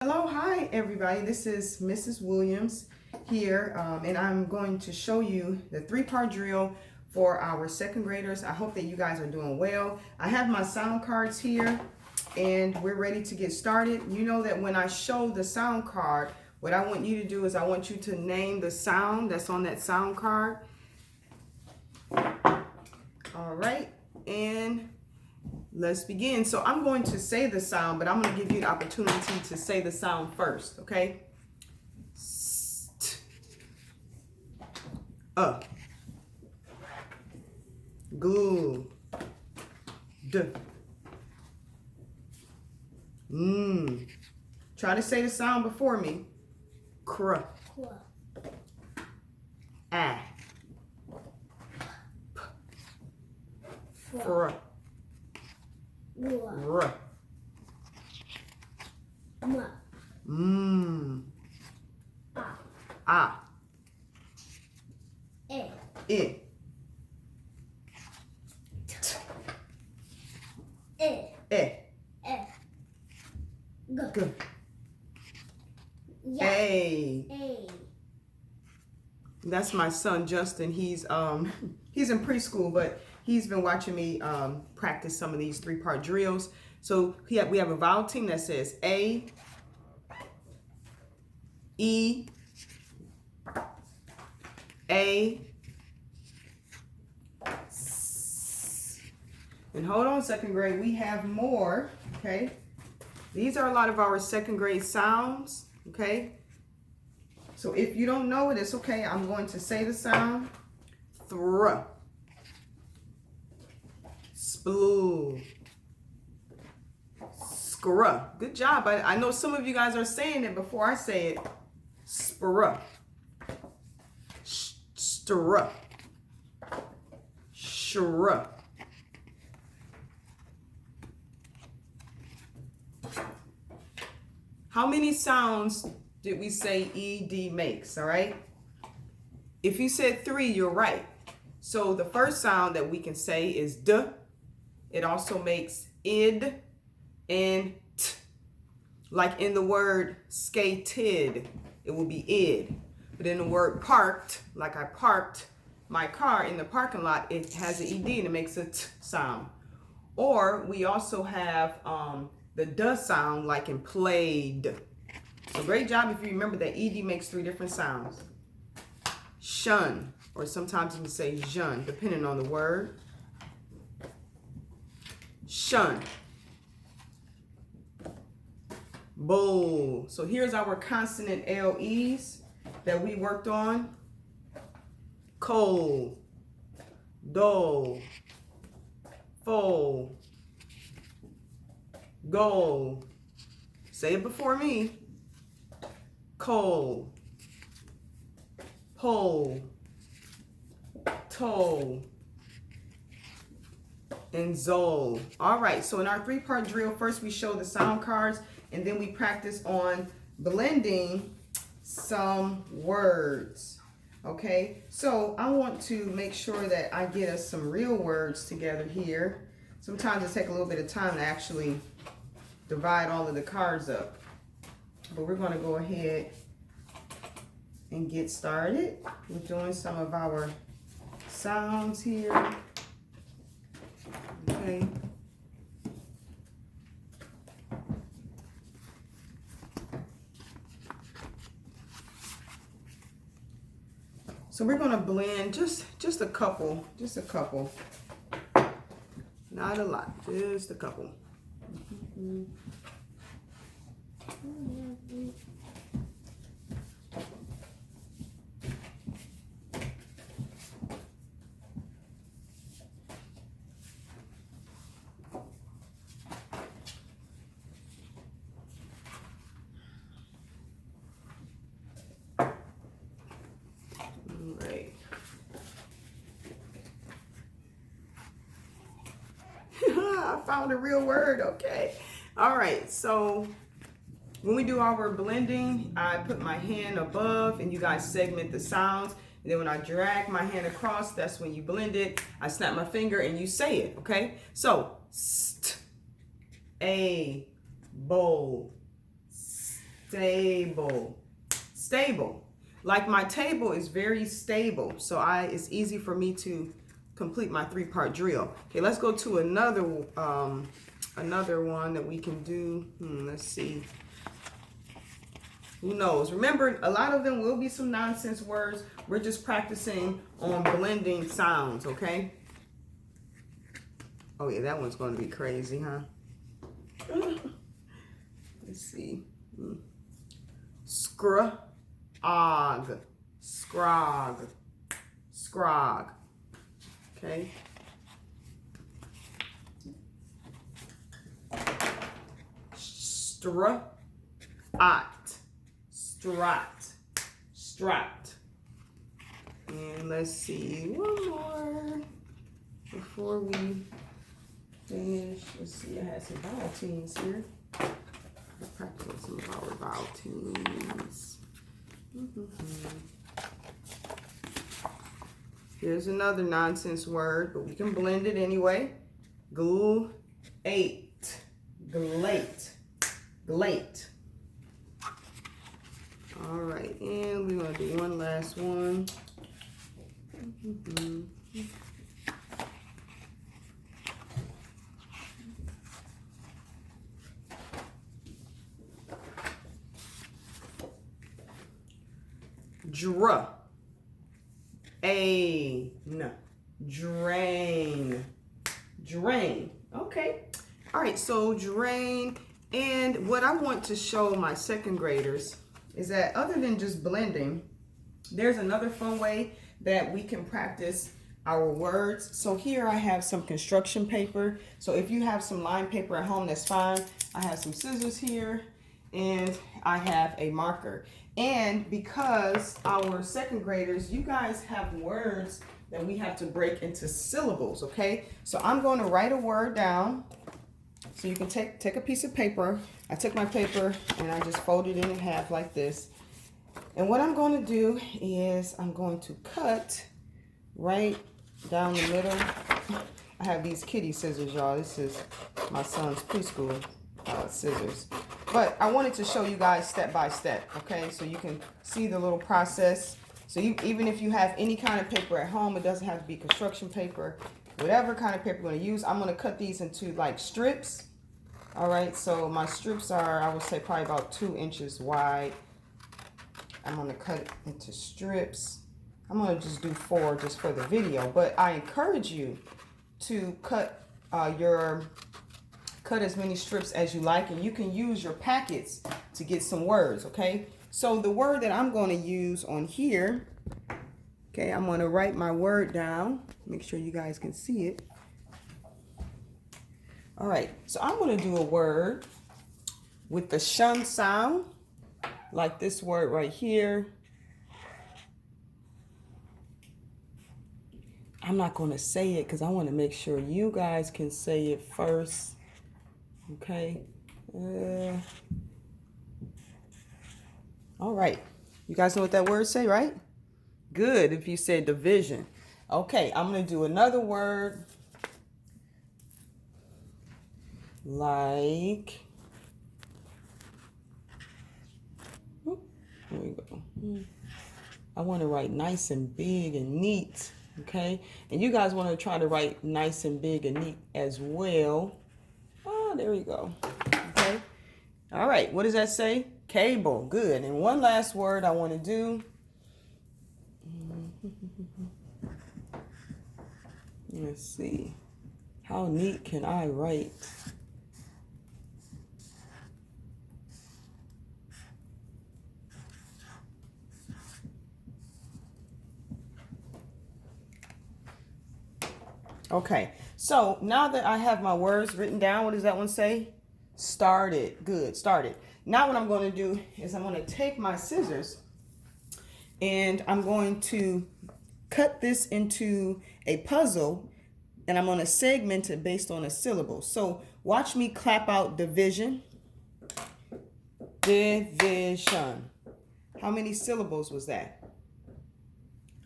Hello, hi everybody. This is Mrs. Williams here, and I'm going to show you the three-part drill for our second graders. I hope that you guys are doing well. I have my sound cards here, and we're ready to get started. You know that when I show the sound card, what I want you to do is I want you to name the sound that's on that sound card. All right, and let's begin. So I'm going to say the sound, but I'm going to give you the opportunity to say the sound first, okay? St, glue, d, Try to say the sound before me. Cr, a, p, fr, r, a, I, t, g, a. That's my son Justin. He's in preschool, but he's been watching me practice some of these three-part drills. So we have a vowel team that says A, E, A, S. And hold on, second grade, we have more, okay? These are a lot of our second grade sounds, okay? So if you don't know it, it's okay. I'm going to say the sound. Thr, splu, scr. Good job. I know some of you guys are saying it before I say it. Spr, str, shr. How many sounds did we say ED makes, all right? If you said 3, you're right. So the first sound that we can say is D. It also makes id and t. Like in the word skated, it will be id. But in the word parked, like I parked my car in the parking lot, it has an ed and it makes a t sound. Or we also have the D sound, like in played. So great job if you remember that ed makes 3 different sounds. Shun, or sometimes you can say jeune, depending on the word. Shun. Bull. So here's our consonant LEs that we worked on. Cold, dull, full, goal. Say it before me. Coal, pole, toe, and zol. All right, so in our 3-part drill, first we show the sound cards, and then we practice on blending some words. Okay, so I want to make sure that I get us some real words together here. Sometimes it takes a little bit of time to actually divide all of the cards up. But we're going to go ahead and get started with doing some of our sounds here. Okay. So we're going to blend just a couple, not a lot, just a couple. Right. I found a real word. Okay. All right. So when we do our blending, I put my hand above and you guys segment the sounds. And then when I drag my hand across, that's when you blend it. I snap my finger and you say it, okay? So, st, a, bowl, st, Stable. Stable. Like my table is very stable, so it's easy for me to complete my 3-part drill. Okay, let's go to another one that we can do. Let's see. Who knows? Remember, a lot of them will be some nonsense words. We're just practicing on blending sounds, okay? Oh yeah, that one's going to be crazy, huh? Let's see. Scrog. Scrog. Scrog. Okay. Strat. Strat. Strat. And let's see, one more before we finish. Let's see, I have some vowel teams here. Let's practice some of our vowel teams. Here's another nonsense word, but we can blend it anyway. Glate. Glate. Glate. All right, and we're going to do one last one. Drain. Drain. Okay. All right, so drain. And what I want to show my second graders is that other than just blending, there's another fun way that we can practice our words. So here I have some construction paper. So if you have some line paper at home, that's fine. I have some scissors here and I have a marker. And because our second graders, you guys have words that we have to break into syllables, okay? So I'm going to write a word down. So you can take a piece of paper. I took my paper and I just folded it in half like this. And what I'm going to do is I'm going to cut right down the middle. I have these kitty scissors, y'all. This is my son's preschool scissors. But I wanted to show you guys step by step, okay? So you can see the little process. So even if you have any kind of paper at home, it doesn't have to be construction paper. Whatever kind of paper you're going to use, I'm going to cut these into like strips. All right, so my strips are, I would say, probably about 2 inches wide. I'm going to cut it into strips. I'm going to just do 4 just for the video, but I encourage you to cut as many strips as you like, and you can use your packets to get some words, okay? So the word that I'm going to use on here, okay, I'm going to write my word down. Make sure you guys can see it. All right, so I'm going to do a word with the shun sound, like this word right here. I'm not going to say it because I want to make sure you guys can say it first. Okay. All right. You guys know what that word say, right? Good if you said division. Okay, I'm going to do another word like, there we go. I want to write nice and big and neat, okay? And you guys want to try to write nice and big and neat as well. Oh, there we go. Okay. All right, what does that say? Cable. Good. And one last word I want to do. Let's see. How neat can I write? Okay, so now that I have my words written down, what does that one say? Started. Good, started. Now what I'm going to do is I'm going to take my scissors and I'm going to cut this into a puzzle and I'm going to segment it based on a syllable. So watch me clap out division. Division. How many syllables was that?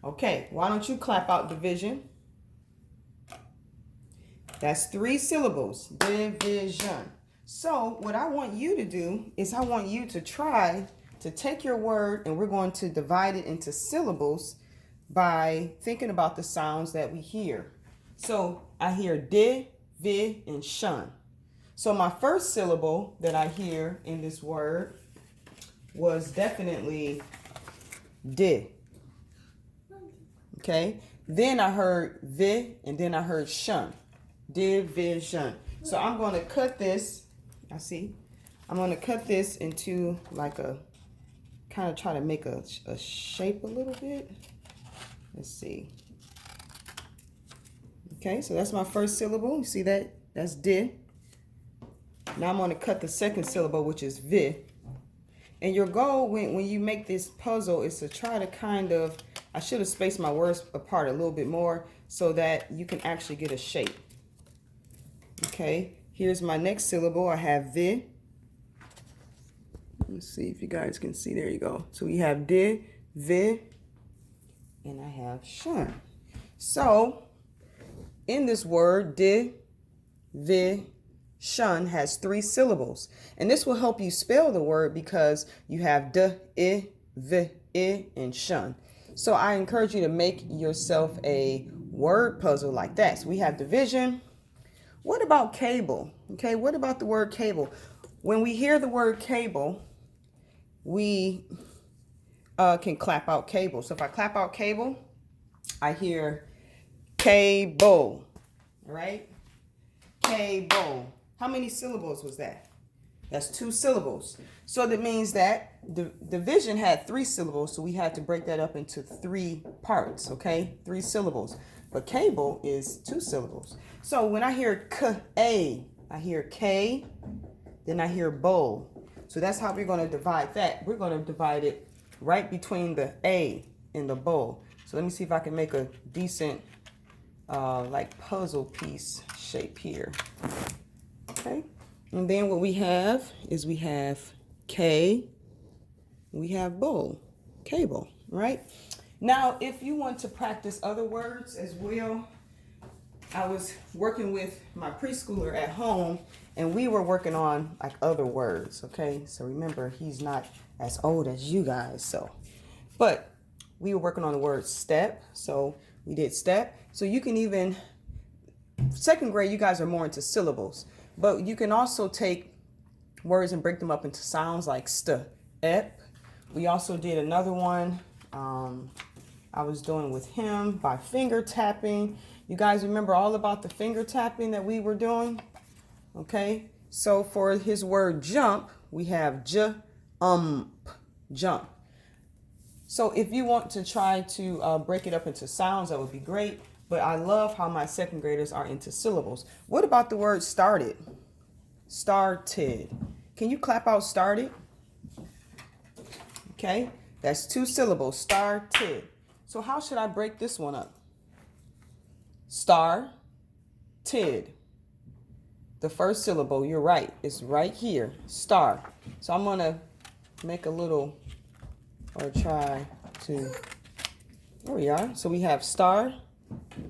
Okay, why don't you clap out division? That's 3 syllables. Division. So what I want you to do is I want you to try to take your word and we're going to divide it into syllables by thinking about the sounds that we hear. So I hear di, vi, and shun. So my first syllable that I hear in this word was definitely di. Okay. Then I heard vi and then I heard shun. Di, vi, shun. So I'm going to cut this. I'm going to cut this into like a, kind of try to make a shape a little bit. Let's see. Okay, so that's my first syllable. You see that? That's di. Now I'm going to cut the second syllable, which is vi. And your goal when you make this puzzle is to try to kind of, I should have spaced my words apart a little bit more so that you can actually get a shape. Okay, here's my next syllable. I have vi. Let's see if you guys can see. There you go. So we have di, vi, and I have shun. So in this word, di, vi, shun has 3 syllables. And this will help you spell the word because you have d, I, vi, I, and shun. So I encourage you to make yourself a word puzzle like that. So we have division. What about cable? Okay, what about the word cable? When we hear the word cable, we can clap out cable. So if I clap out cable, I hear cable, all right? Cable. How many syllables was that? That's 2 syllables. So that means that the division had 3 syllables, so we had to break that up into 3 parts, okay? 3 syllables. But cable is 2 syllables. So when I hear k-a, I hear k, then I hear bowl. So that's how we're going to divide that. We're going to divide it right between the a and the bowl. So let me see if I can make a decent like puzzle piece shape here. Okay. And then what we have is we have K, we have bowl, cable, right? Now, if you want to practice other words as well, I was working with my preschooler at home and we were working on like other words, okay? So remember, he's not as old as you guys, so. But we were working on the word step, so we did step. So you can even, 2nd grade, you guys are more into syllables. But you can also take words and break them up into sounds like st, ep. We also did another one I was doing with him by finger tapping. You guys remember all about the finger tapping that we were doing? Okay, so for his word jump, we have jump. So if you want to try to break it up into sounds, that would be great. But I love how my 2nd graders are into syllables. What about the word started? Started. Can you clap out started? Okay, that's 2 syllables, started. So how should I break this one up? Started. The first syllable, you're right, it's right here, star. So I'm gonna make a little, or try to, there we are. So we have star,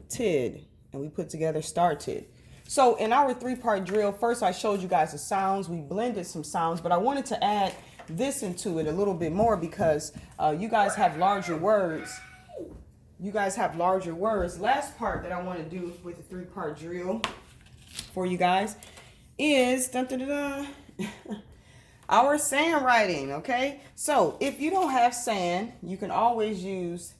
tid, and we put together started. So in our 3-part drill, first I showed you guys the sounds. We blended some sounds, but I wanted to add this into it a little bit more because you guys have larger words. Last part that I want to do with the 3-part drill for you guys is our sand writing, okay? So if you don't have sand, you can always use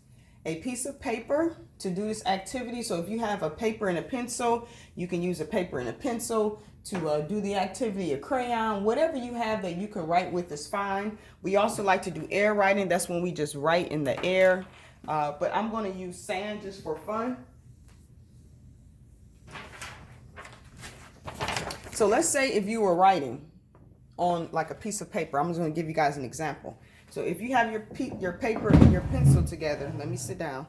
a piece of paper to do this activity. So if you have a paper and a pencil, you can use a paper and a pencil to do the activity, a crayon, whatever you have that you can write with is fine. We also like to do air writing. That's when we just write in the air. But I'm going to use sand just for fun. So let's say if you were writing on like a piece of paper, I'm just going to give you guys an example. So if you have your paper and your pencil together, let me sit down.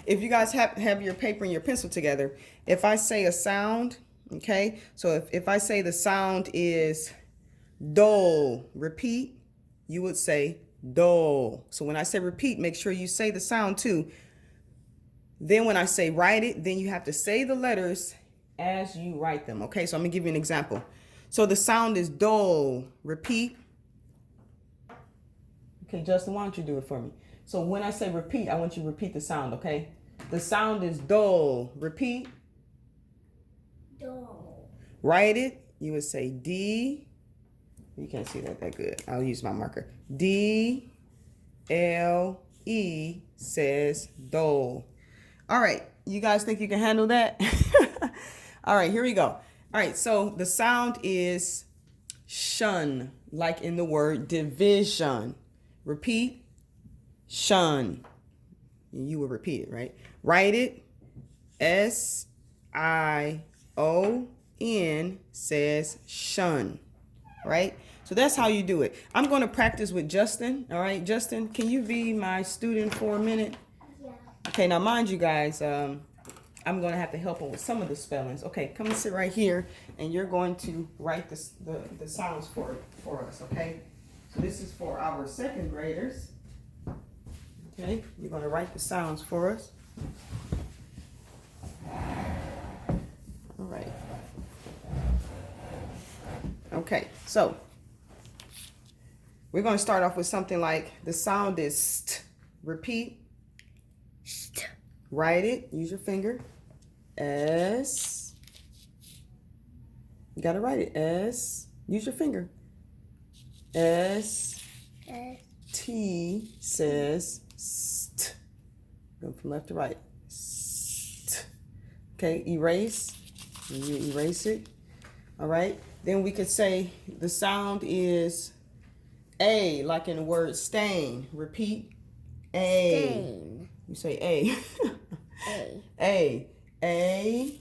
If you guys have your paper and your pencil together, if I say a sound, okay, so if I say the sound is dole, repeat, you would say dole. So when I say repeat, make sure you say the sound too. Then when I say write it, then you have to say the letters as you write them, okay? So I'm gonna give you an example. So the sound is dole. Repeat. Okay, Justin, why don't you do it for me? So when I say repeat, I want you to repeat the sound, okay? The sound is dole. Repeat. Dole. Write it. You would say D. You can't see that good. I'll use my marker. D-L-E says dole. All right. You guys think you can handle that? All right, here we go. All right, so the sound is shun, like in the word division. Repeat. Shun. You will repeat it, right? Write it. S-I-O-N says shun, right? So that's how you do it. I'm going to practice with Justin. All right, Justin, can you be my student for a minute? Yeah. Okay, now mind you guys, I'm going to have to help him with some of the spellings. Okay, come and sit right here, and you're going to write the sounds for us, okay? So this is for our second graders. Okay, you're going to write the sounds for us. All right. Okay, so we're going to start off with something like the sound is st. Repeat. St. Write it. Use your finger. S. You got to write it. S. Use your finger. S. S. T says st. Go from left to right. St. Okay, erase. You erase it. All right. Then we could say the sound is A, like in the word stain. Repeat. A. Stain. You say A. A. A. A.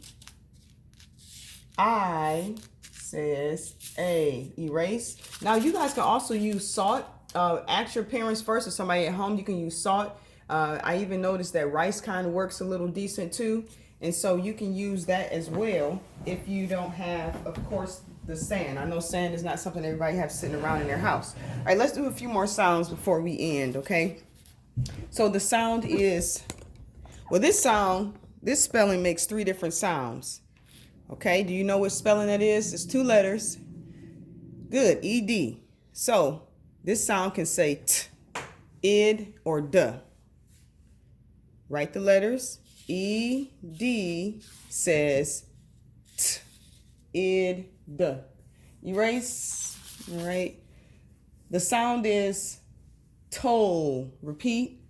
I says A. Erase. Now you guys can also use salt. Ask your parents first or somebody at home. You can use salt. I even noticed that rice kind of works a little decent too. And so you can use that as well if you don't have, of course, the sand. I know sand is not something everybody has sitting around in their house. All right, let's do a few more sounds before we end, okay? So the sound is, well, this spelling makes 3 different sounds. Okay, do you know what spelling that is? It's 2 letters. Good, E-D. So this sound can say t, id, or duh. Write the letters. E-D says t, id, duh. Erase. All right. The sound is toll. Repeat.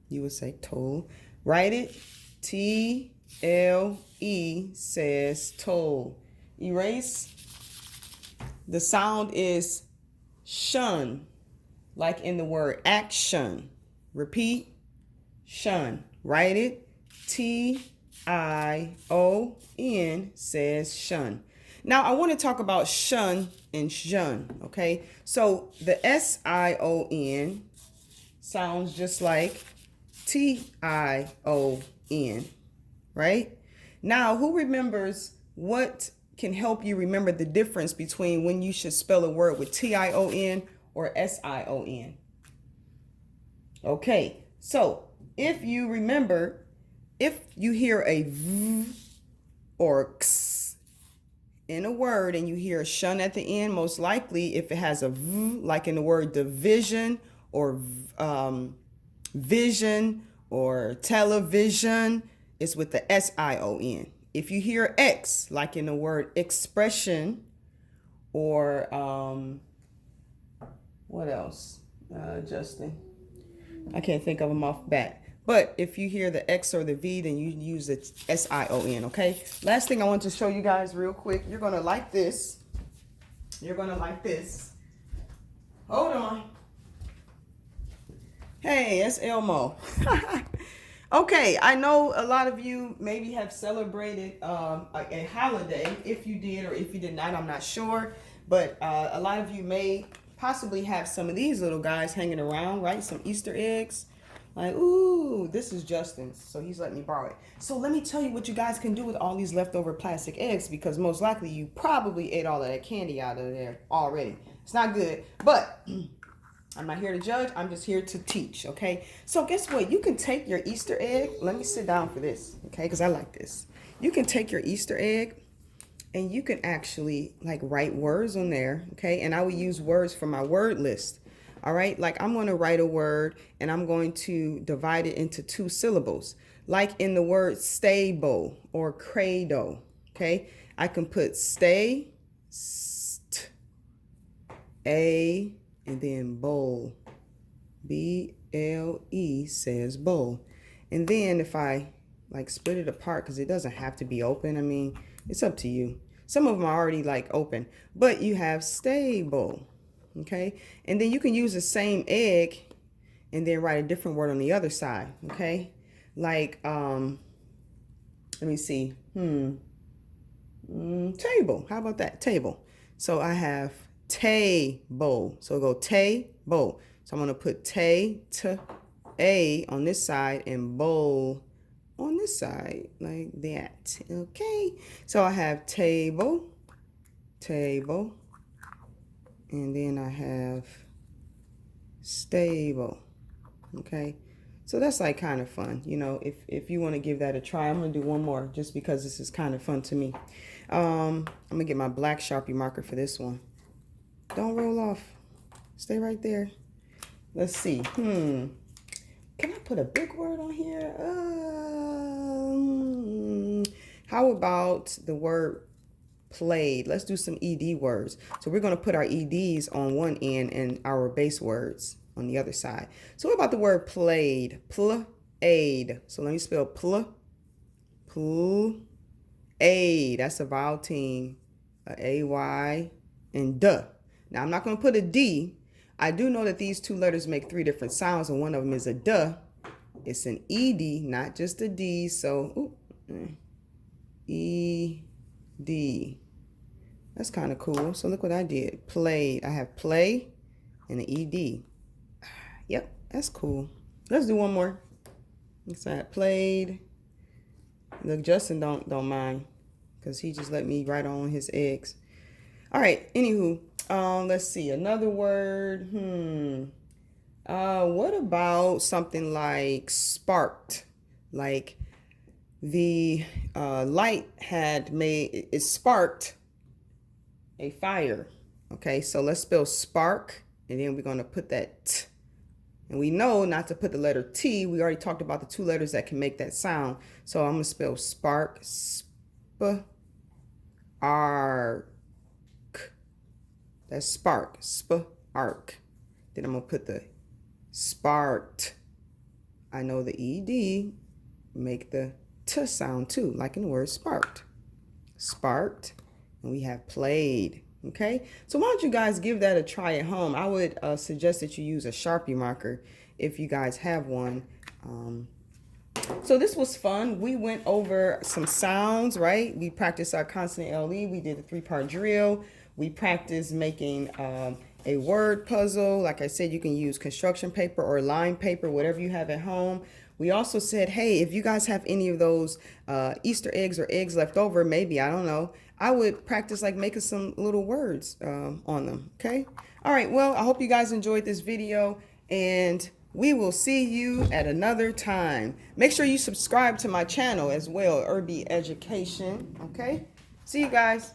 You would say toll. Write it. T-L-E says toll. Erase. The sound is shun, like in the word action. Repeat. Shun. Write it. T-I-O-N says shun. Now I want to talk about shun and shun, okay? So the S-I-O-N sounds just like T-I-O-N, right? Now, who remembers what can help you remember the difference between when you should spell a word with T-I-O-N or S-I-O-N? Okay, so if you remember, if you hear a V or X in a word and you hear a shun at the end, most likely if it has a V, like in the word division or vision or television, it's with the S-I-O-N. If you hear X, like in the word expression or what else, Justin? I can't think of them off bat. But if you hear the X or the V, then you use the S-I-O-N, okay? Last thing I want to show you guys real quick. You're going to like this. You're going to like this. Hold on. Hey, it's Elmo. Okay, I know a lot of you maybe have celebrated a holiday. If you did or if you did not, I'm not sure. But a lot of you may possibly have some of these little guys hanging around, right? Some Easter eggs. Like, ooh, this is Justin's, so he's letting me borrow it. So let me tell you what you guys can do with all these leftover plastic eggs, because most likely you probably ate all of that candy out of there already. It's not good, but I'm not here to judge. I'm just here to teach, okay? So guess what? You can take your Easter egg. Let me sit down for this, okay, because I like this. You can take your Easter egg And you can actually like write words on there, okay? And I would use words from my word list. All right, like I'm going to write a word and I'm going to divide it into 2 syllables. Like in the word stable or cradle, okay? I can put stay, st, a, and then bowl. B-L-E says bowl. And then if I like split it apart, because it doesn't have to be open. I mean, it's up to you. Some of them are already like open, but you have stable, okay? And then you can use the same egg and then write a different word on the other side, okay? Like, let me see, table. How about that? Table. So I have table. So go table. So I'm going to put t, a on this side and bowl on this side like that. Okay. So I have table, and then I have stable. Okay. So that's like kind of fun. You know, if you want to give that a try, I'm going to do one more just because this is kind of fun to me. I'm going to get my black Sharpie marker for this one. Don't roll off. Stay right there. Let's see. Can I put a big word on here? How about the word played? Let's do some ED words. So we're going to put our EDs on one end and our base words on the other side. So what about the word played? Played. So let me spell played. That's a vowel team. A-Y and duh. Now I'm not going to put a D. I do know that these 2 letters make 3 different sounds, and one of them is a duh. It's an ED, not just a D. So, ED. That's kind of cool. So look what I did. Played. I have play and an ED. Yep, that's cool. Let's do one more. It's that played. Look, Justin don't mind because he just let me write on his eggs. All right. Anywho, let's see another word. What about something like sparked? Like the light it sparked a fire. Okay, so let's spell spark, and then we're going to put that T. And we know not to put the letter T. We already talked about the 2 letters that can make that sound. So I'm going to spell spark, arc. That's spark, spark. Then I'm going to put the sparked. I know the ED make the T sound too, like in the word sparked. Sparked. And we have played. Okay, so why don't you guys give that a try at home? I would suggest that you use a Sharpie marker if you guys have one. So this was fun. We went over some sounds, right? We practiced our consonant LE. We did a 3-part drill. We practiced making a word puzzle. Like I said, you can use construction paper or line paper, whatever you have at home. We also said, hey, if you guys have any of those Easter eggs or eggs left over, maybe, I don't know, I would practice like making some little words on them, okay? All right, well, I hope you guys enjoyed this video, and we will see you at another time. Make sure you subscribe to my channel as well, Irby Education, okay? See you guys.